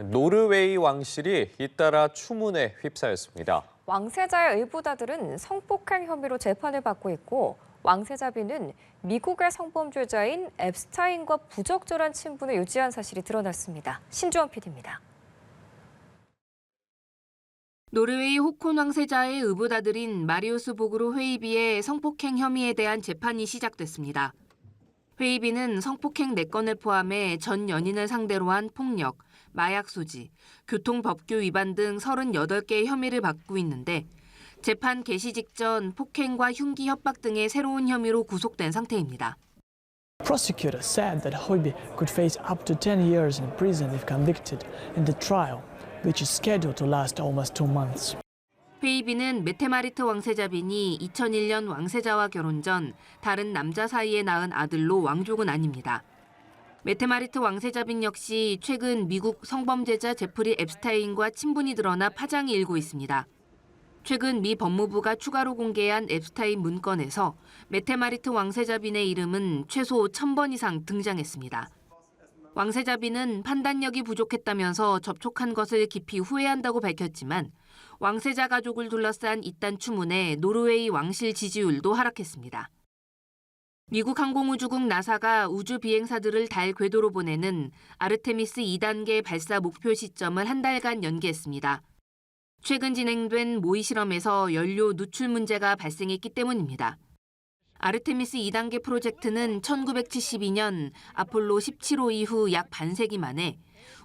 노르웨이 왕실이 잇따라 추문에 휩싸였습니다. 왕세자의 의붓아들은 성폭행 혐의로 재판을 받고 있고 왕세자비는 미국의 성범죄자인 앱스타인과 부적절한 친분을 유지한 사실이 드러났습니다. 신주원 PD입니다. 노르웨이 호콘 왕세자의 의붓아들인 마리우스 보그로 회의비의 성폭행 혐의에 대한 재판이 시작됐습니다. 회의비는 성폭행 4건을 포함해 전 연인을 상대로 한 폭력, 마약 소지, 교통법규 위반 등 38개의 혐의를 받고 있는데 재판 개시 직전 폭행과 흉기 협박 등의 새로운 혐의로 구속된 상태입니다. Prosecutor said that Høiby could face up to 10 years in prison if convicted in the trial, which is scheduled to last almost 2 months. 회의비는 메테마리트 왕세자빈이 2001년 왕세자와 결혼 전 다른 남자 사이에 낳은 아들로 왕족은 아닙니다. 메테마리트 왕세자빈 역시 최근 미국 성범죄자 제프리 앱스타인과 친분이 드러나 파장이 일고 있습니다. 최근 미 법무부가 추가로 공개한 앱스타인 문건에서 메테마리트 왕세자빈의 이름은 최소 1000번 이상 등장했습니다. 왕세자빈은 판단력이 부족했다면서 접촉한 것을 깊이 후회한다고 밝혔지만 왕세자 가족을 둘러싼 이딴 추문에 노르웨이 왕실 지지율도 하락했습니다. 미국 항공우주국 나사가 우주 비행사들을 달 궤도로 보내는 아르테미스 2단계 발사 목표 시점을 한 달간 연기했습니다. 최근 진행된 모의 실험에서 연료 누출 문제가 발생했기 때문입니다. 아르테미스 2단계 프로젝트는 1972년 아폴로 17호 이후 약 반세기 만에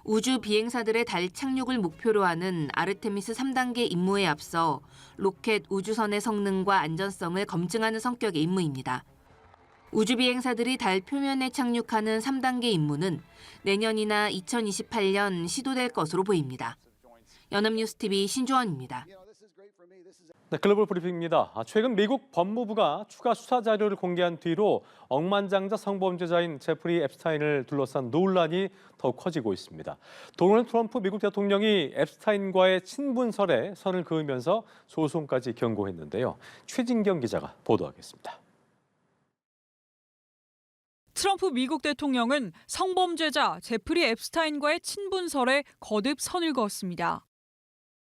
우주 비행사들의 달 착륙을 목표로 하는 아르테미스 3단계 임무에 앞서 로켓 우주선의 성능과 안전성을 검증하는 성격의 임무입니다. 우주 비행사들이 달 표면에 착륙하는 3단계 임무는 내년이나 2028년 시도될 것으로 보입니다. 연합뉴스TV 신주원입니다. 네, 글로벌 브리핑입니다. 최근 미국 법무부가 추가 수사 자료를 공개한 뒤로 억만장자 성범죄자인 제프리 앱스타인을 둘러싼 논란이 더욱 커지고 있습니다. 도널드 트럼프 미국 대통령이 앱스타인과의 친분설에 선을 그으면서 소송까지 경고했는데요. 최진경 기자가 보도하겠습니다. 트럼프 미국 대통령은 성범죄자 제프리 앱스타인과의 친분설에 거듭 선을 그었습니다.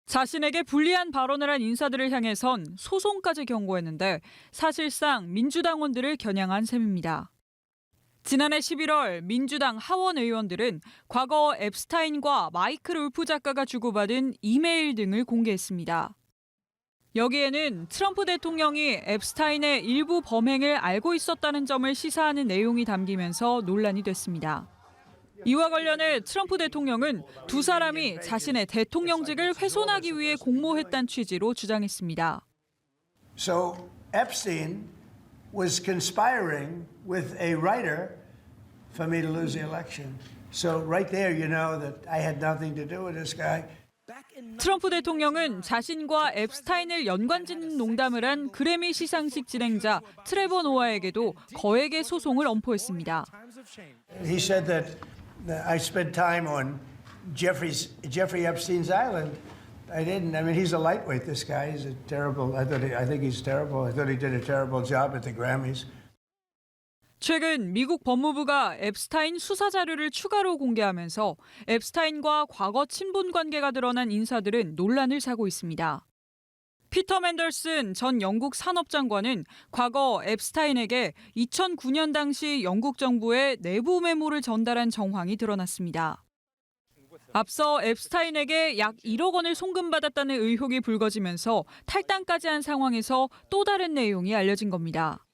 자신에게 불리한 발언을 한 인사들을 향해선 소송까지 경고했는데 사실상 민주당원들을 겨냥한 셈입니다. 지난해 11월 민주당 하원 의원들은 과거 앱스타인과 마이클 울프 작가가 주고받은 이메일 등을 공개했습니다. 여기에는 트럼프 대통령이 앱스타인의 일부 범행을 알고 있었다는 점을 시사하는 내용이 담기면서 논란이 됐습니다. 이와 관련해 트럼프 대통령은 두 사람이 자신의 대통령직을 훼손하기 위해 공모했다는 취지로 주장했습니다. So Epstein was conspiring with a writer for me to lose the election. So right there you know that I had nothing to do with this guy. 트럼프 대통령은 자신과 앱스타인을 연관짓는 농담을 한 그래미 시상식 진행자 트레버 노아에게도 거액의 소송을 엄포했습니다. He said that I spent time on Jeffrey Epstein's island. I didn't. I mean, he's a lightweight. This guy, he's a terrible. I think he's terrible. I thought he did a terrible job at the Grammys. 최근 미국 법무부가 앱스타인 수사 자료를 추가로 공개하면서 앱스타인과 과거 친분 관계가 드러난 인사들은 논란을 사고 있습니다. 피터 맨델슨 전 영국 산업장관은 과거 앱스타인에게 2009년 당시 영국 정부의 내부 메모를 전달한 정황이 드러났습니다. 앞서 앱스타인에게 약 1억 원을 송금받았다는 의혹이 불거지면서 탈당까지 한 상황에서 또 다른 내용이 알려진 겁니다.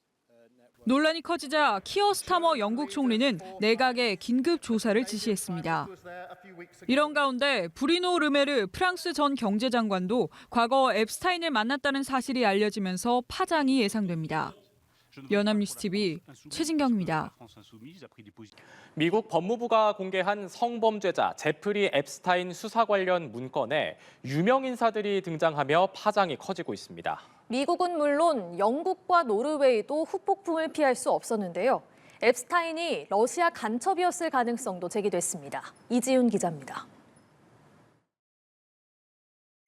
논란이 커지자 키어 스타머 영국 총리는 내각에 긴급 조사를 지시했습니다. 이런 가운데 브리노 르메르 프랑스 전 경제장관도 과거 앱스타인을 만났다는 사실이 알려지면서 파장이 예상됩니다. 연합뉴스TV 최진경입니다. 미국 법무부가 공개한 성범죄자 제프리 앱스타인 수사 관련 문건에 유명 인사들이 등장하며 파장이 커지고 있습니다. 미국은 물론 영국과 노르웨이도 후폭풍을 피할 수 없었는데요. 앱스타인이 러시아 간첩이었을 가능성도 제기됐습니다. 이지훈 기자입니다.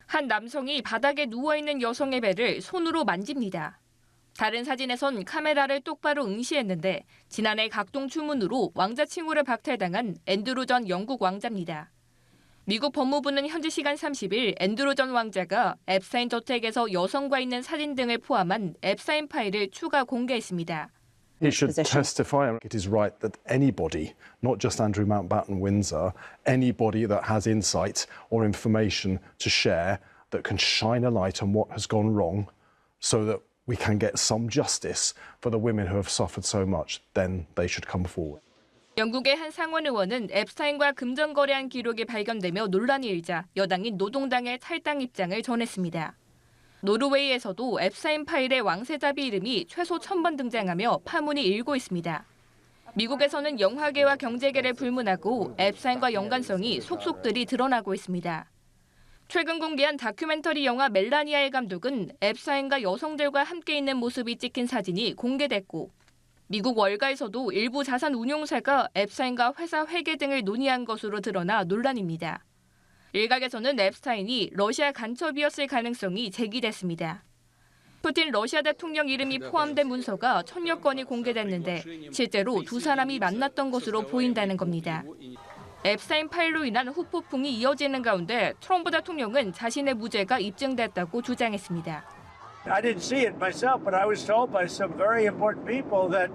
한 남성이 바닥에 누워있는 여성의 배를 손으로 만집니다. 다른 사진에선 카메라를 똑바로 응시했는데 지난해 각동 추문으로 왕자 칭호를 박탈당한 앤드루 전 영국 왕자입니다. 미국 법무부는 현지 시간 30일 앤드루 전 왕자가 앱스타인 저택에서 여성과 있는 사진 등을 포함한 앱스타인 파일을 추가 공개했습니다. He should testify. It is right that anybody, not just Andrew Mountbatten Windsor, anybody that has insight or information to share that can shine a light on what has gone wrong so that we can get some justice for the women who have suffered so much, then they should come forward. 영국의 한 상원 의원은 앱스타인과 금전 거래한 기록이 발견되며 논란이 일자 여당인 노동당의 탈당 입장을 전했습니다. 노르웨이에서도 앱스타인 파일의 왕세자비 이름이 최소 1000번 등장하며 파문이 일고 있습니다. 미국에서는 영화계와 경제계를 불문하고 앱스타인과 연관성이 속속들이 드러나고 있습니다. 최근 공개한 다큐멘터리 영화 멜라니아의 감독은 앱스타인과 여성들과 함께 있는 모습이 찍힌 사진이 공개됐고 미국 월가에서도 일부 자산 운용사가 앱스타인과 회사 회계 등을 논의한 것으로 드러나 논란입니다. 일각에서는 앱스타인이 러시아 간첩이었을 가능성이 제기됐습니다. 푸틴 러시아 대통령 이름이 포함된 문서가 1000여 건이 공개됐는데 실제로 두 사람이 만났던 것으로 보인다는 겁니다. 앱스타인 파일로 인한 후폭풍이 이어지는 가운데 트럼프 대통령은 자신의 무죄가 입증됐다고 주장했습니다. I didn't see it myself, but I was told by some very important people that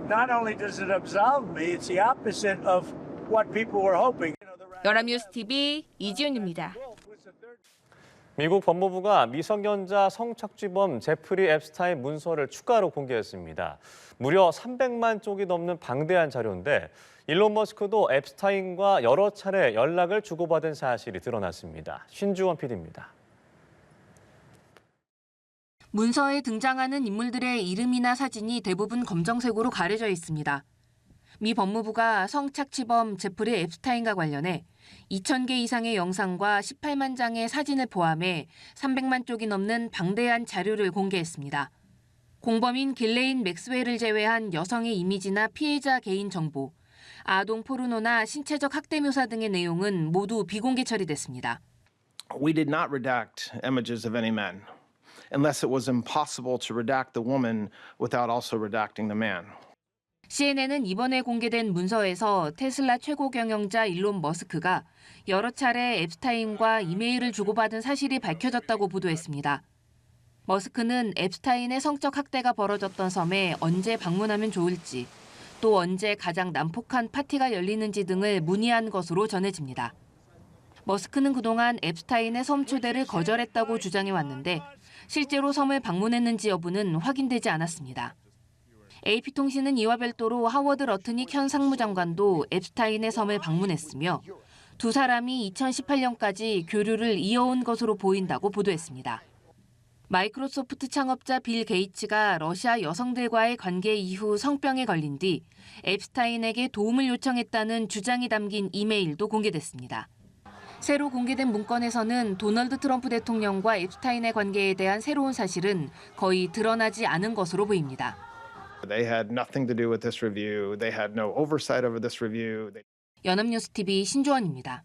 not only does it absolve me, it's the opposite of what people were hoping. 연합뉴스 TV 이지윤입니다. 미국 법무부가 미성년자 성착취범 제프리 앱스타인 문서를 추가로 공개했습니다. 무려 300만 쪽이 넘는 방대한 자료인데 일론 머스크도 앱스타인과 여러 차례 연락을 주고받은 사실이 드러났습니다. 신주원 PD입니다. 문서에 등장하는 인물들의 이름이나 사진이 대부분 검정색으로 가려져 있습니다. 미 법무부가 성착취범 제프리 앱스타인과 관련해 2,000개 이상의 영상과 18만 장의 사진을 포함해 300만 쪽이 넘는 방대한 자료를 공개했습니다. 공범인 길레인 맥스웰을 제외한 여성의 이미지나 피해자 개인 정보, 아동 포르노나 신체적 학대 묘사 등의 내용은 모두 비공개 처리됐습니다. We did not redact images of any men, unless it was impossible to redact the woman without also redacting the man. CNN은 이번에 공개된 문서에서 테슬라 최고 경영자 일론 머스크가 여러 차례 앱스타인과 이메일을 주고받은 사실이 밝혀졌다고 보도했습니다. 머스크는 앱스타인의 성적 학대가 벌어졌던 섬에 언제 방문하면 좋을지, 또 언제 가장 난폭한 파티가 열리는지 등을 문의한 것으로 전해집니다. 머스크는 그동안 앱스타인의 섬 초대를 거절했다고 주장해왔는데 실제로 섬을 방문했는지 여부는 확인되지 않았습니다. AP통신은 이와 별도로 하워드 러트닉 현 상무장관도 앱스타인의 섬을 방문했으며 두 사람이 2018년까지 교류를 이어온 것으로 보인다고 보도했습니다. 마이크로소프트 창업자 빌 게이츠가 러시아 여성들과의 관계 이후 성병에 걸린 뒤 앱스타인에게 도움을 요청했다는 주장이 담긴 이메일도 공개됐습니다. 새로 공개된 문건에서는 도널드 트럼프 대통령과 앱스타인의 관계에 대한 새로운 사실은 거의 드러나지 않은 것으로 보입니다. They had nothing to do with this review. They had no oversight over this review. 연합뉴스 TV 신주원입니다.